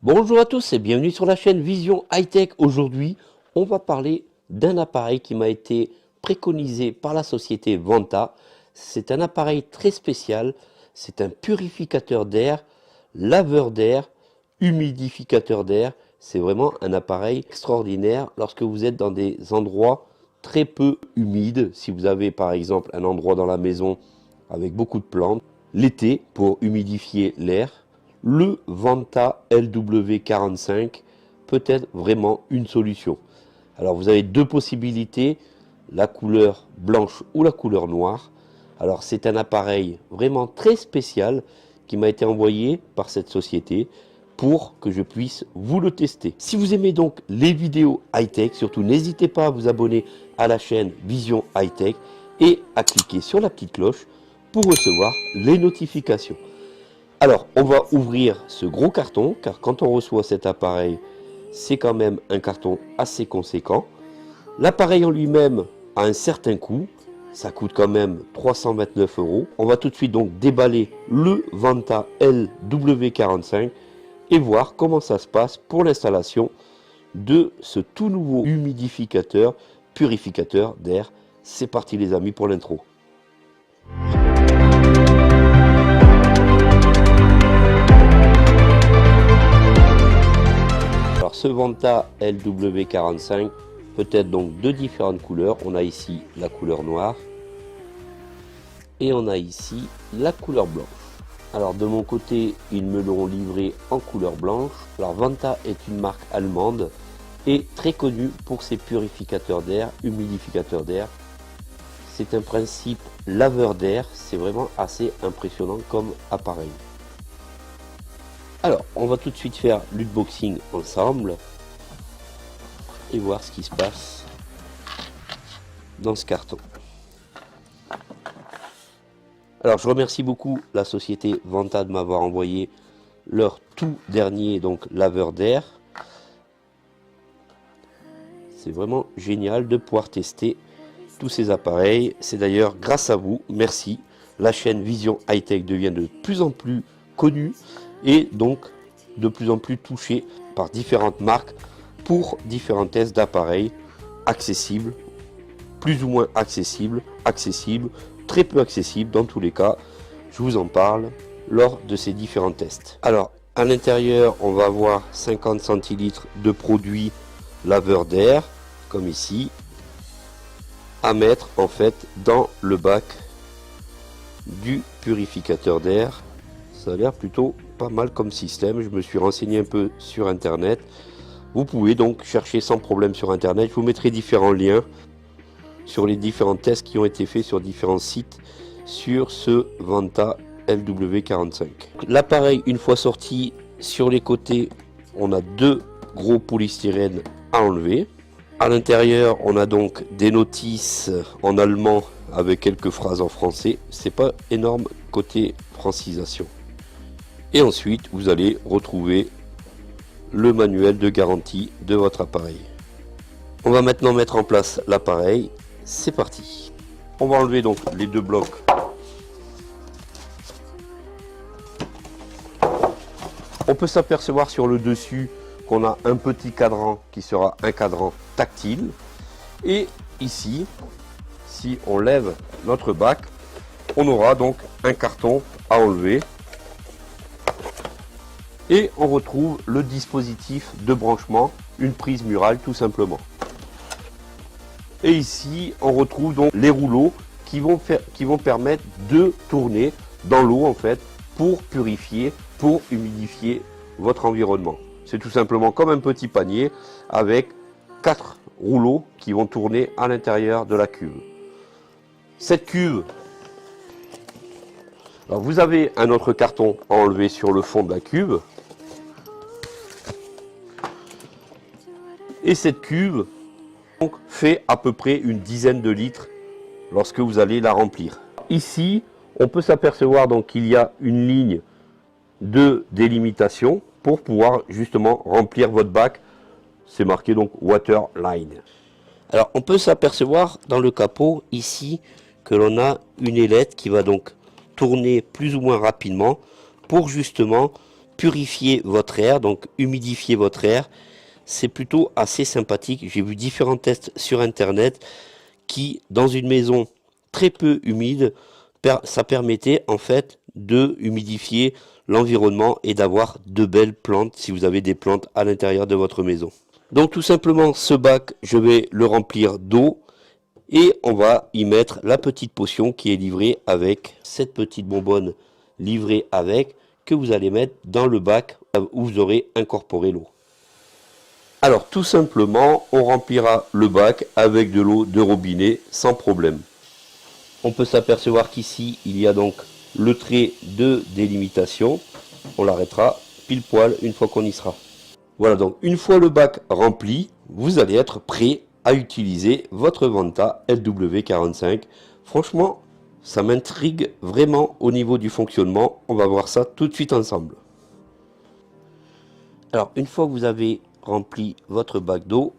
Bonjour à tous et bienvenue sur la chaîne Vision High Tech. Aujourd'hui, on va parler d'un appareil qui m'a été préconisé par la société Vanta. C'est un appareil très spécial. C'est un purificateur d'air, laveur d'air, humidificateur d'air. C'est vraiment un appareil extraordinaire lorsque vous êtes dans des endroits très peu humides. Si vous avez par exemple un endroit dans la maison avec beaucoup de plantes, l'été pour humidifier l'air, le Vanta LW45 peut être vraiment une solution. Alors vous avez deux possibilités, la couleur blanche ou la couleur noire. Alors c'est un appareil vraiment très spécial qui m'a été envoyé par cette société pour que je puisse vous le tester. Si vous aimez donc les vidéos high-tech, surtout n'hésitez pas à vous abonner à la chaîne Vision High-Tech et à cliquer sur la petite cloche pour recevoir les notifications. Alors, on va ouvrir ce gros carton, car quand on reçoit cet appareil, c'est quand même un carton assez conséquent. L'appareil en lui-même a un certain coût, ça coûte quand même 329 €. On va tout de suite donc déballer le Vanta LW45 et voir comment ça se passe pour l'installation de ce tout nouveau humidificateur, purificateur d'air. C'est parti les amis pour l'intro. Alors ce Vanta LW45 peut être donc de différentes couleurs. On a ici la couleur noire et on a ici la couleur blanche. Alors de mon côté, ils me l'ont livré en couleur blanche. Alors Vanta est une marque allemande et très connue pour ses purificateurs d'air, humidificateurs d'air. C'est un principe laveur d'air, c'est vraiment assez impressionnant comme appareil. Alors, on va tout de suite faire l'unboxing ensemble et voir ce qui se passe dans ce carton. Alors, je remercie beaucoup la société Vanta de m'avoir envoyé leur tout dernier donc laveur d'air. C'est vraiment génial de pouvoir tester tous ces appareils. C'est d'ailleurs grâce à vous, merci. La chaîne Vision High Tech devient de plus en plus connue et donc de plus en plus touché par différentes marques pour différents tests d'appareils accessibles, plus ou moins accessibles, très peu accessibles dans tous les cas. Je vous en parle lors de ces différents tests. Alors à l'intérieur on va avoir 50 centilitres de produit laveur d'air comme ici à mettre en fait dans le bac du purificateur d'air. Ça a l'air plutôt pas mal comme système. Je me suis renseigné un peu sur internet. Vous pouvez donc chercher sans problème sur internet. Je vous mettrai différents liens sur les différents tests qui ont été faits sur différents sites sur ce Vanta LW45. L'appareil, une fois sorti, sur les côtés on a deux gros polystyrène à enlever. À l'intérieur on a donc des notices en allemand avec quelques phrases en français. C'est pas énorme côté francisation. Et ensuite, vous allez retrouver le manuel de garantie de votre appareil. On va maintenant mettre en place l'appareil. C'est parti. On va enlever donc les deux blocs. On peut s'apercevoir sur le dessus qu'on a un petit cadran qui sera un cadran tactile. Et ici, si on lève notre bac, on aura donc un carton à enlever. Et on retrouve le dispositif de branchement, une prise murale tout simplement. Et ici, on retrouve donc les rouleaux qui vont permettre de tourner dans l'eau en fait pour purifier, pour humidifier votre environnement. C'est tout simplement comme un petit panier avec 4 rouleaux qui vont tourner à l'intérieur de la cuve. Cette cuve, alors vous avez un autre carton à enlever sur le fond de la cuve. Et cette cuve donc, fait à peu près une dizaine de litres lorsque vous allez la remplir. Ici, on peut s'apercevoir donc qu'il y a une ligne de délimitation pour pouvoir justement remplir votre bac. C'est marqué donc water line. Alors on peut s'apercevoir dans le capot ici que l'on a une ailette qui va donc tourner plus ou moins rapidement pour justement purifier votre air, donc humidifier votre air. C'est plutôt assez sympathique. J'ai vu différents tests sur internet qui, dans une maison très peu humide, ça permettait en fait de humidifier l'environnement et d'avoir de belles plantes si vous avez des plantes à l'intérieur de votre maison. Donc tout simplement, ce bac, je vais le remplir d'eau et on va y mettre la petite potion qui est livrée avec cette petite bonbonne livrée avec, que vous allez mettre dans le bac où vous aurez incorporé l'eau. Alors tout simplement, on remplira le bac avec de l'eau de robinet sans problème. On peut s'apercevoir qu'ici, il y a donc le trait de délimitation. On l'arrêtera pile poil une fois qu'on y sera. Voilà, donc une fois le bac rempli, vous allez être prêt à utiliser votre Vanta LW45. Franchement, ça m'intrigue vraiment au niveau du fonctionnement. On va voir ça tout de suite ensemble. Alors, une fois que vous avez rempli votre bac d'eau,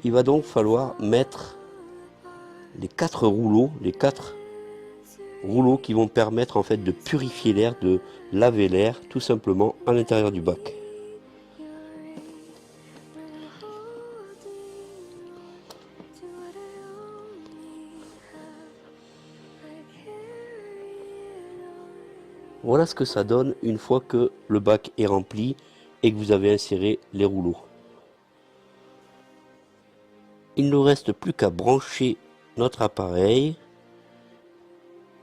il va donc falloir mettre les 4 rouleaux, qui vont permettre en fait de purifier l'air, de laver l'air tout simplement à l'intérieur du bac. Voilà ce que ça donne une fois que le bac est rempli et que vous avez inséré les rouleaux. Il ne nous reste plus qu'à brancher notre appareil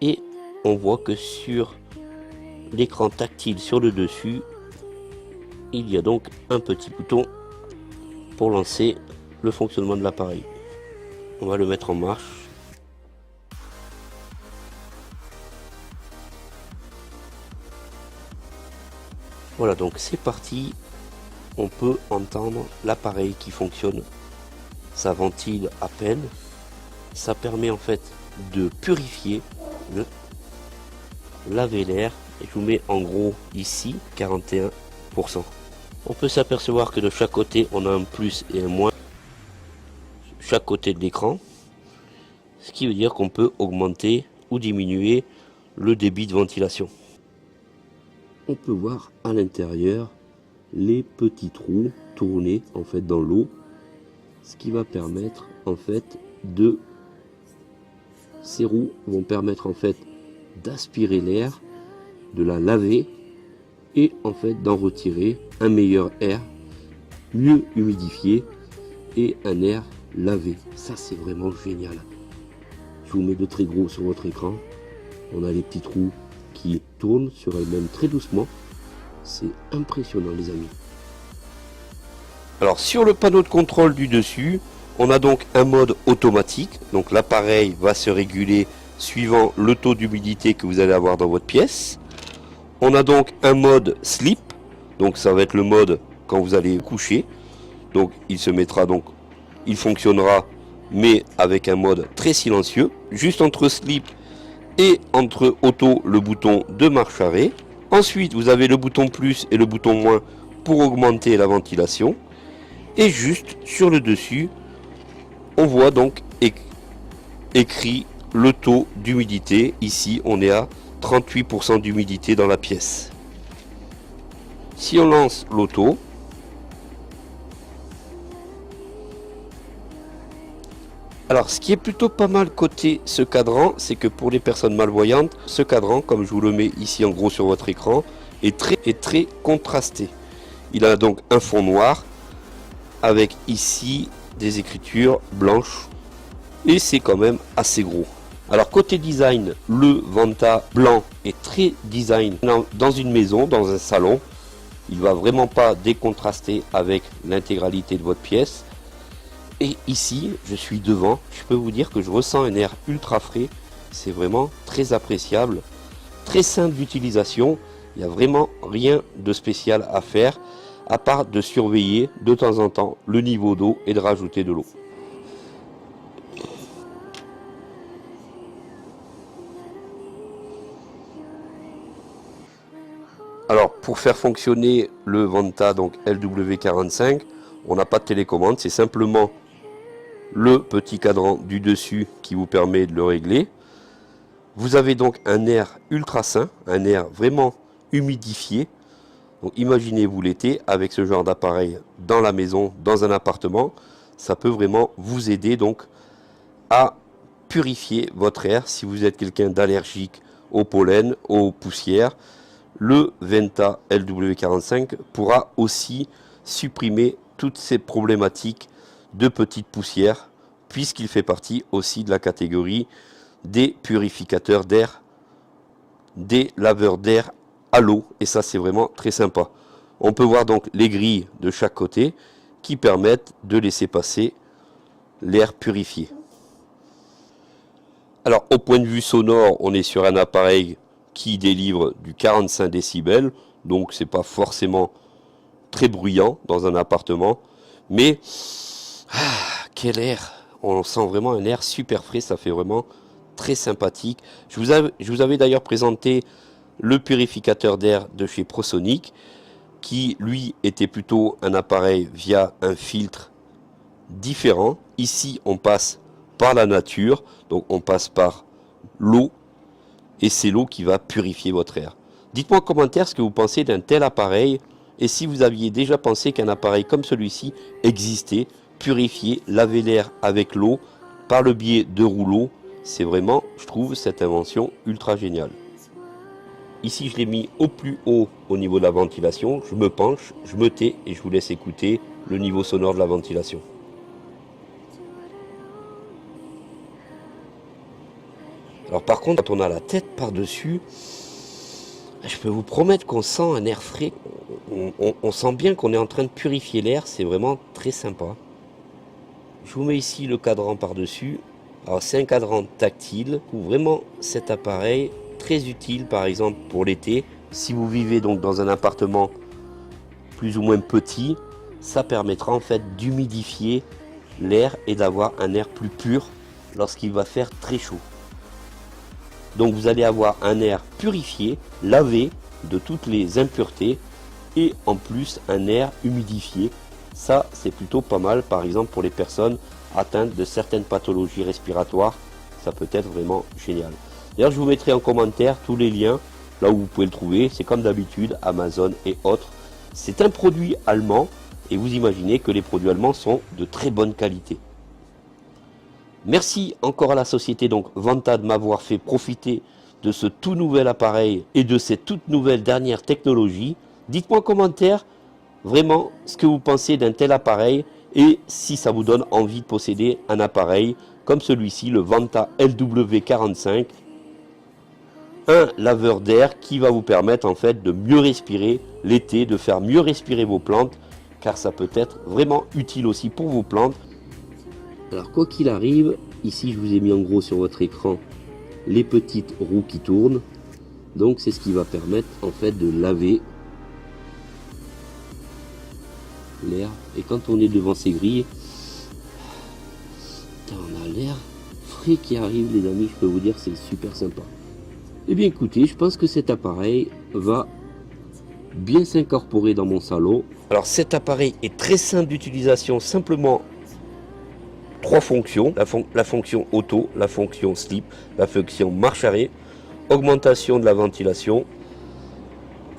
et on voit que sur l'écran tactile sur le dessus, il y a donc un petit bouton pour lancer le fonctionnement de l'appareil. On va le mettre en marche. Voilà, donc c'est parti. On peut entendre l'appareil qui fonctionne. Ça ventile à peine. Ça permet en fait de purifier, de laver l'air. Et je vous mets en gros ici 41%. On peut s'apercevoir que de chaque côté on a un plus et un moins. Chaque côté de l'écran. Ce qui veut dire qu'on peut augmenter ou diminuer le débit de ventilation. On peut voir à l'intérieur les petits trous tournés en fait dans l'eau, ce qui va permettre en fait de, ces roues vont permettre en fait d'aspirer l'air, de la laver et en fait d'en retirer un meilleur air, mieux humidifié et un air lavé. Ça c'est vraiment génial. Je vous mets de très gros sur votre écran. On a les petits trous qui tournent sur elles-mêmes très doucement. C'est impressionnant les amis. Alors sur le panneau de contrôle du dessus, on a donc un mode automatique. Donc l'appareil va se réguler suivant le taux d'humidité que vous allez avoir dans votre pièce. On a donc un mode sleep. Donc ça va être le mode quand vous allez coucher. Donc il se mettra donc, il fonctionnera mais avec un mode très silencieux. Juste entre sleep et entre auto, le bouton de marche arrêt. Ensuite vous avez le bouton plus et le bouton moins pour augmenter la ventilation. Et juste sur le dessus, on voit donc écrit le taux d'humidité. Ici on est à 38% d'humidité dans la pièce. Si on lance l'auto, alors ce qui est plutôt pas mal côté ce cadran, c'est que pour les personnes malvoyantes, ce cadran, comme je vous le mets ici en gros sur votre écran, est très contrasté. Il a donc un fond noir avec ici des écritures blanches et c'est quand même assez gros. Alors côté design, le Vanta blanc est très design dans une maison, dans un salon. Il va vraiment pas décontraster avec l'intégralité de votre pièce. Et ici, je suis devant, je peux vous dire que je ressens un air ultra frais. C'est vraiment très appréciable, très simple d'utilisation. Il n'y a vraiment rien de spécial à faire, à part de surveiller de temps en temps le niveau d'eau et de rajouter de l'eau. Alors pour faire fonctionner le Vanta donc LW45, on n'a pas de télécommande, c'est simplement le petit cadran du dessus qui vous permet de le régler. Vous avez donc un air ultra sain, un air vraiment humidifié. Donc imaginez-vous l'été avec ce genre d'appareil dans la maison, dans un appartement, ça peut vraiment vous aider donc à purifier votre air si vous êtes quelqu'un d'allergique au pollen, aux poussières. Le Venta LW45 pourra aussi supprimer toutes ces problématiques de petites poussières puisqu'il fait partie aussi de la catégorie des purificateurs d'air, des laveurs d'air à l'eau, et ça c'est vraiment très sympa. On peut voir donc les grilles de chaque côté qui permettent de laisser passer l'air purifié. Alors au point de vue sonore, on est sur un appareil qui délivre du 45 décibels, donc c'est pas forcément très bruyant dans un appartement, mais quel air! On sent vraiment un air super frais, ça fait vraiment très sympathique. Je vous avais d'ailleurs présenté le purificateur d'air de chez Prosonic, qui lui était plutôt un appareil via un filtre différent. Ici on passe par la nature, donc on passe par l'eau, et c'est l'eau qui va purifier votre air. Dites-moi en commentaire ce que vous pensez d'un tel appareil, et si vous aviez déjà pensé qu'un appareil comme celui-ci existait, purifier, laver l'air avec l'eau, par le biais de rouleaux. C'est vraiment, je trouve, cette invention ultra géniale. Ici, je l'ai mis au plus haut au niveau de la ventilation. Je me penche, je me tais et je vous laisse écouter le niveau sonore de la ventilation. Alors par contre, quand on a la tête par-dessus, je peux vous promettre qu'on sent un air frais. On sent bien qu'on est en train de purifier l'air. C'est vraiment très sympa. Je vous mets ici le cadran par-dessus. Alors c'est un cadran tactile. Vraiment cet appareil très utile par exemple pour l'été. Si vous vivez donc dans un appartement plus ou moins petit, ça permettra en fait d'humidifier l'air et d'avoir un air plus pur lorsqu'il va faire très chaud. Donc vous allez avoir un air purifié, lavé de toutes les impuretés et en plus un air humidifié. Ça c'est plutôt pas mal par exemple pour les personnes atteintes de certaines pathologies respiratoires. Ça peut être vraiment génial. D'ailleurs je vous mettrai en commentaire tous les liens là où vous pouvez le trouver. C'est comme d'habitude Amazon et autres. C'est un produit allemand et vous imaginez que les produits allemands sont de très bonne qualité. Merci encore à la société donc Venta de m'avoir fait profiter de ce tout nouvel appareil et de cette toute nouvelle dernière technologie. Dites-moi en commentaire vraiment ce que vous pensez d'un tel appareil et si ça vous donne envie de posséder un appareil comme celui-ci, le Venta LW45. Un laveur d'air qui va vous permettre en fait de mieux respirer l'été, de faire mieux respirer vos plantes, car ça peut être vraiment utile aussi pour vos plantes. Alors quoi qu'il arrive, ici je vous ai mis en gros sur votre écran les petites roues qui tournent. Donc c'est ce qui va permettre en fait de laver l'air. Et quand on est devant ces grilles, on a l'air frais qui arrive les amis, je peux vous dire c'est super sympa. Et bien écoutez, je pense que cet appareil va bien s'incorporer dans mon salon. Alors cet appareil est très simple d'utilisation, simplement trois fonctions, la fonction auto, la fonction slip, la fonction marche-arrêt, augmentation de la ventilation.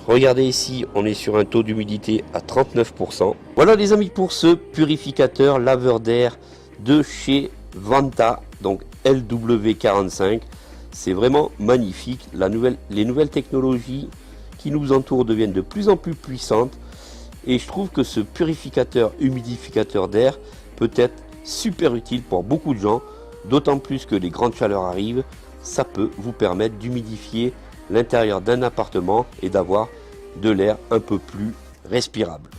Regardez ici, on est sur un taux d'humidité à 39%. Voilà les amis pour ce purificateur laveur d'air de chez Venta, donc LW45. C'est vraiment magnifique. Les nouvelles technologies qui nous entourent deviennent de plus en plus puissantes. Et je trouve que ce purificateur humidificateur d'air peut être super utile pour beaucoup de gens, d'autant plus que les grandes chaleurs arrivent. Ça peut vous permettre d'humidifier l'intérieur d'un appartement et d'avoir de l'air un peu plus respirable.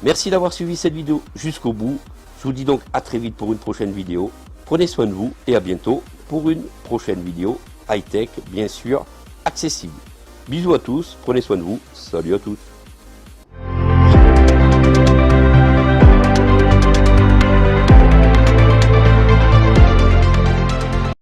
Merci d'avoir suivi cette vidéo jusqu'au bout. Je vous dis donc à très vite pour une prochaine vidéo. Prenez soin de vous et à bientôt pour une prochaine vidéo high-tech, bien sûr, accessible. Bisous à tous, prenez soin de vous, salut à tous.